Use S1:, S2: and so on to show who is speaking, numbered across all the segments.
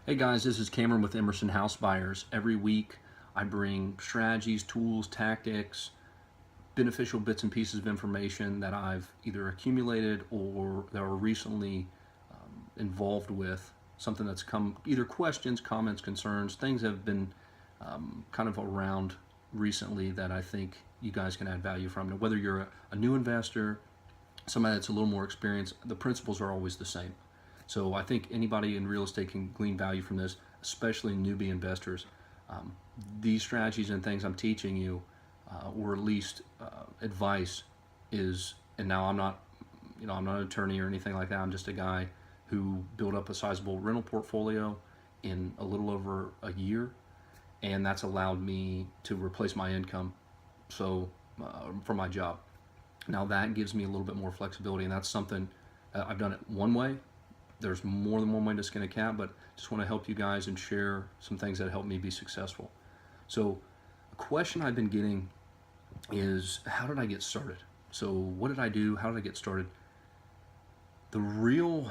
S1: Hey guys, this is Cameron with Emerson House Buyers. Every week I bring strategies, tools, tactics, beneficial bits and pieces of information that I've either accumulated or that were recently involved with, something that's come, either questions, comments, concerns, things that have been kind of around recently that I think you guys can add value from. Now, whether you're a new investor, somebody that's a little more experienced, the principles are always the same. So I think anybody in real estate can glean value from this, especially newbie investors. Um, these strategies and things I'm teaching you, or at least advice, is, and now I'm not an attorney or anything like that. I'm just a guy who built up a sizable rental portfolio in a little over a year, and that's allowed me to replace my income. So for my job. Now that gives me a little bit more flexibility, and that's something I've done it one way. There's more than one way to skin a cat, but just want to help you guys and share some things that help me be successful. So a question I've been getting is, how did I get started? So what did I do? How did I get started? The real,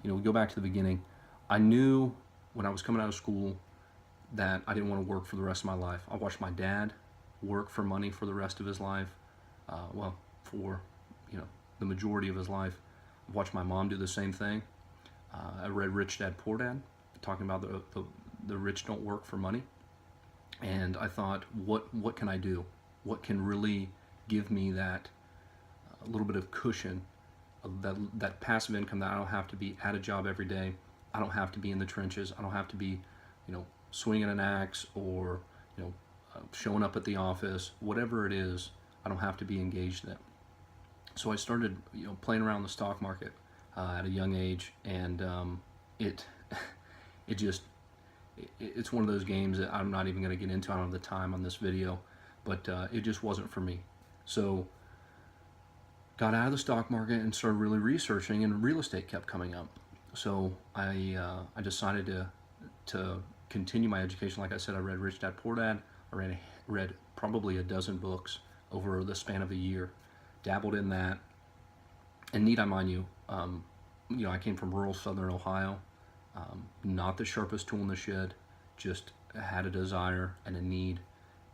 S1: we go back to the beginning. I knew when I was coming out of school that I didn't want to work for the rest of my life. I watched my dad work for money for the rest of his life. For the majority of his life. I watched my mom do the same thing. I read Rich Dad Poor Dad, talking about the rich don't work for money. And I thought, what can I do? What can really give me that a little bit of cushion, that passive income, that I don't have to be at a job every day. I don't have to be in the trenches. I don't have to be, swinging an axe or, showing up at the office. Whatever it is, I don't have to be engaged in it. So I started, playing around the stock market at a young age, and it it just it's one of those games that I'm not even going to get into. I don't have the time on this video, but it just wasn't for me. So got out of the stock market and started really researching, and real estate kept coming up. So I decided to continue my education. Like I said, I read Rich Dad Poor Dad. I read probably a dozen books over the span of a year. Dabbled in that, and need I mind you, I came from rural southern Ohio, not the sharpest tool in the shed, just had a desire and a need,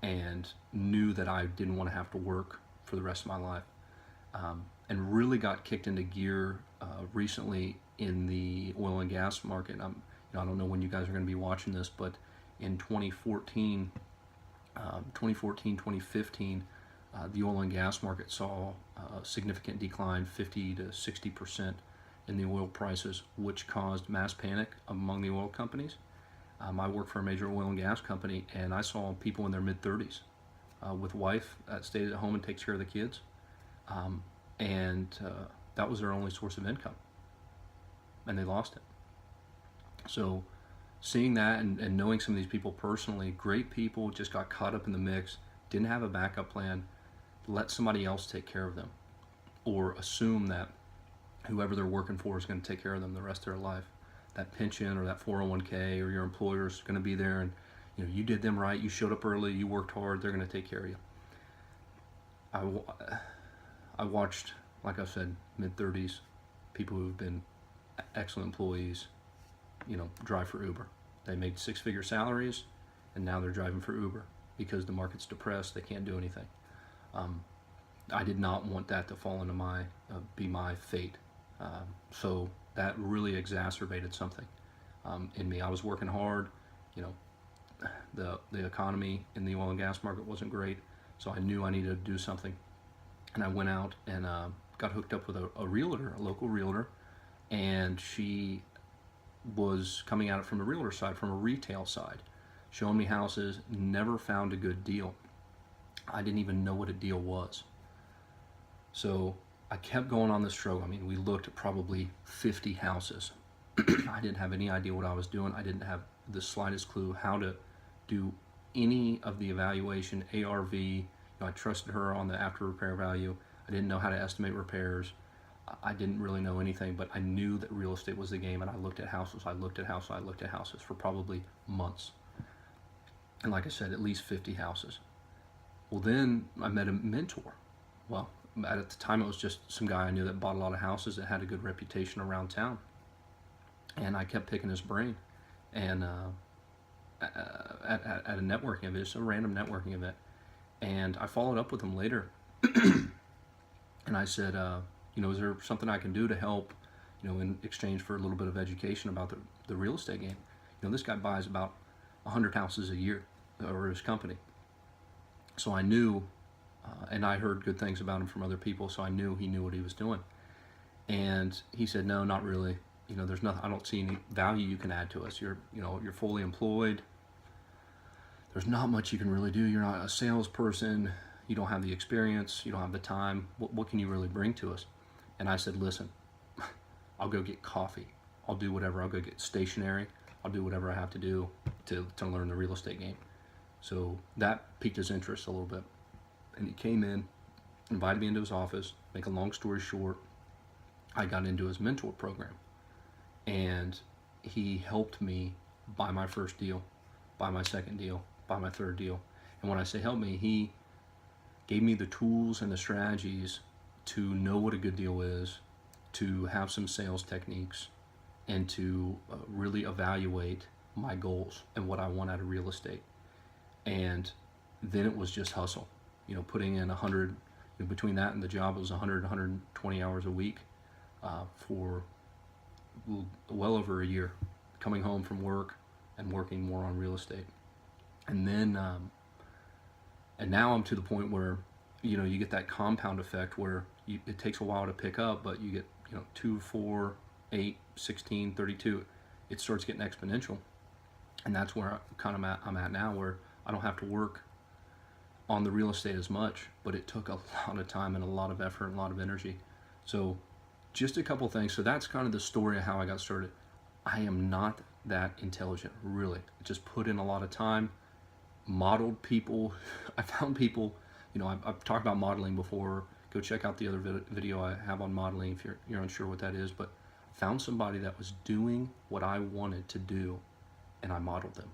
S1: and knew that I didn't want to have to work for the rest of my life, and really got kicked into gear recently in the oil and gas market. I don't know when you guys are going to be watching this, but in 2014, 2015, the oil and gas market saw a significant decline, 50 to 60% in the oil prices, which caused mass panic among the oil companies. I work for a major oil and gas company, and I saw people in their mid-30s with wife that stayed at home and takes care of the kids, and that was their only source of income, and they lost it. So seeing that and knowing some of these people personally, great people, just got caught up in the mix, didn't have a backup plan, let somebody else take care of them, or assume that whoever they're working for is going to take care of them the rest of their life. That pension or that 401k or your employer is going to be there, and you did them right, you showed up early, you worked hard, they're going to take care of you. I watched, like I said, mid-30s, people who've been excellent employees, drive for Uber. They made six-figure salaries, and now they're driving for Uber because the market's depressed, they can't do anything. I did not want that to fall into be my fate. So that really exacerbated something in me. I was working hard. The economy in the oil and gas market wasn't great, so I knew I needed to do something. And I went out and got hooked up with a realtor, a local realtor, and she was coming at it from the realtor side, from a retail side, showing me houses. Never found a good deal. I didn't even know what a deal was. So I kept going on this struggle. I mean, we looked at probably 50 houses. I didn't have any idea what I was doing. I didn't have the slightest clue how to do any of the evaluation, ARV. I trusted her on the after repair value. I didn't know how to estimate repairs. I didn't really know anything, but I knew that real estate was the game, and I looked at houses. I looked at houses. I looked at houses for probably months. And like I said, at least 50 houses. Well, then I met a mentor. Well, at the time it was just some guy I knew that bought a lot of houses that had a good reputation around town. and I kept picking his brain. And at a networking event, just a random networking event, and I followed up with him later, and I said, is there something I can do to help, in exchange for a little bit of education about the real estate game? This guy buys about 100 houses a year, or his company. So I knew, and I heard good things about him from other people, so I knew he knew what he was doing. And he said, no, not really. There's nothing. I don't see any value you can add to us. You're fully employed. There's not much you can really do. You're not a salesperson. You don't have the experience. You don't have the time. What can you really bring to us? And I said, listen, I'll go get coffee. I'll do whatever. I'll go get stationery. I'll do whatever I have to do to learn the real estate game. So that piqued his interest a little bit. And he came in, invited me into his office. Make a long story short, I got into his mentor program. And he helped me buy my first deal, buy my second deal, buy my third deal. And when I say help me, he gave me the tools and the strategies to know what a good deal is, to have some sales techniques, and to really evaluate my goals and what I want out of real estate. And then it was just hustle, putting in 100, between that and the job, it was 100, 120 hours a week for well over a year, coming home from work and working more on real estate. And then, and now I'm to the point where, you get that compound effect where it takes a while to pick up, but you get, 2, 4, 8, 16, 32, it starts getting exponential. And that's where I'm at now, where I don't have to work on the real estate as much, but it took a lot of time and a lot of effort and a lot of energy. So just a couple things. So that's kind of the story of how I got started. I am not that intelligent, really. Just put in a lot of time, modeled people. I found people, I've talked about modeling before. Go check out the other video I have on modeling if you're unsure what that is. But I found somebody that was doing what I wanted to do, and I modeled them.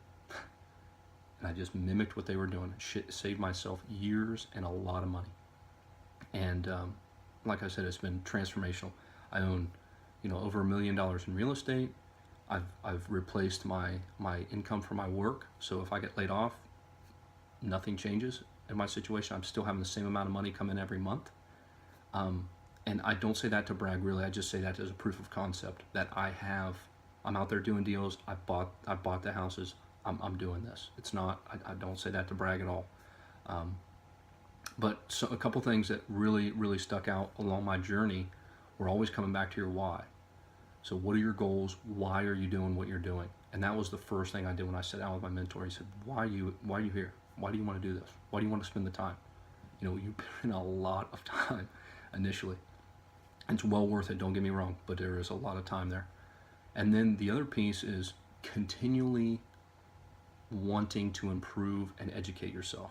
S1: And I just mimicked what they were doing. Saved myself years and a lot of money. And like I said, it's been transformational. I own, over $1 million in real estate. I've replaced my income for my work. So if I get laid off, nothing changes in my situation. I'm still having the same amount of money come in every month. And I don't say that to brag, really. I just say that as a proof of concept that I'm out there doing deals. I bought the houses. I'm doing this. It's not. I don't say that to brag at all. But so a couple things that really stuck out along my journey were always coming back to your why. So what are your goals? Why are you doing what you're doing? And that was the first thing I did when I sat down with my mentor. He said, why are you here? Why do you want to do this? Why do you want to spend the time? You put in a lot of time initially. It's well worth it, don't get me wrong, but there is a lot of time there. And then the other piece is continually wanting to improve and educate yourself.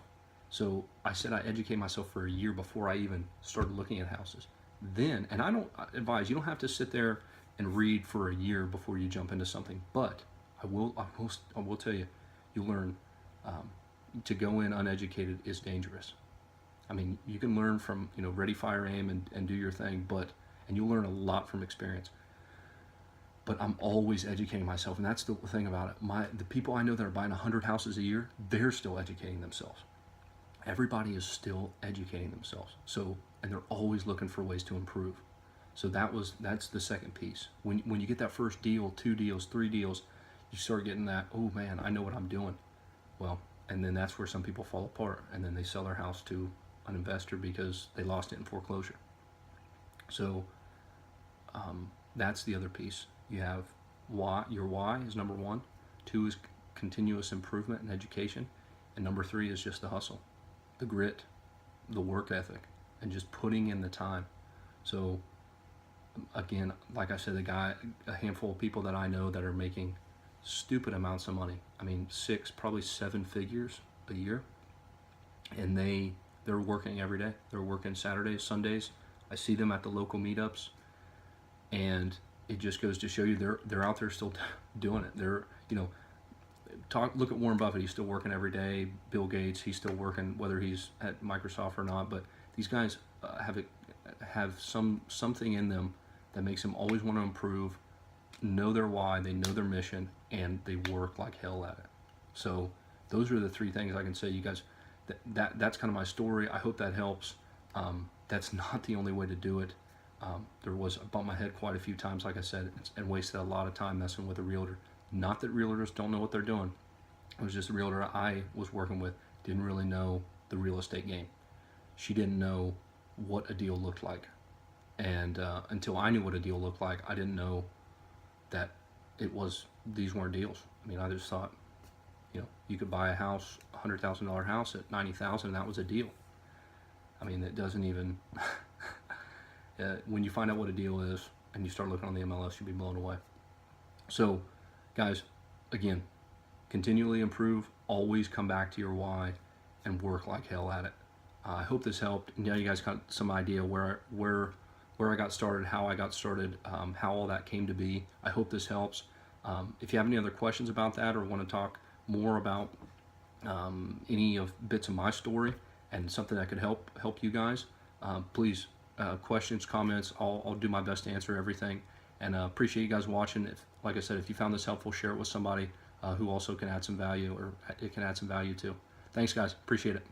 S1: So I said I educate myself for a year before I even started looking at houses. Then, and I don't advise, you don't have to sit there and read for a year before you jump into something, but I will tell you, you'll learn to go in uneducated is dangerous. I mean, you can learn from, ready, fire, aim and do your thing, and you'll learn a lot from experience. But I'm always educating myself, and that's the thing about it. The people I know that are buying 100 houses a year, they're still educating themselves. Everybody is still educating themselves. So, and they're always looking for ways to improve. So that's the second piece. When you get that first deal, 2 deals, 3 deals, you start getting that, oh man, I know what I'm doing. Well, and then that's where some people fall apart, and then they sell their house to an investor because they lost it in foreclosure. So that's the other piece. You have why. Your why is number 1. 2 is continuous improvement and education, and number 3 is just the hustle, the grit, the work ethic, and just putting in the time. So again, like I said, a handful of people that I know that are making stupid amounts of money. I mean, 6, probably 7 figures a year, and they're working every day. They're working Saturdays, Sundays. I see them at the local meetups, and it just goes to show you they're out there still doing it. They're look at Warren Buffett. He's still working every day. Bill Gates, he's still working whether he's at Microsoft or not. But these guys have something in them that makes them always want to improve, know their why, they know their mission, and they work like hell at it. So those are the three things I can say, you guys. That's kind of my story. I hope that helps. That's not the only way to do it. I bumped my head quite a few times, like I said, and wasted a lot of time messing with a realtor. Not that realtors don't know what they're doing. It was just a realtor I was working with didn't really know the real estate game. She didn't know what a deal looked like. And until I knew what a deal looked like, I didn't know that these weren't deals. I mean, I just thought, you could buy a house, $100,000 house at $90,000, and that was a deal. I mean, it doesn't even. When you find out what a deal is and you start looking on the MLS, you'll be blown away. So, guys, again, continually improve. Always come back to your why, and work like hell at it. I hope this helped. Now you guys got some idea where I got started, how I got started, how all that came to be. I hope this helps. If you have any other questions about that, or want to talk more about any of bits of my story and something that could help you guys, please, questions, comments, I'll do my best to answer everything. And appreciate you guys watching. Like I said, if you found this helpful, share it with somebody who also can add some value, or it can add some value too. Thanks, guys. Appreciate it.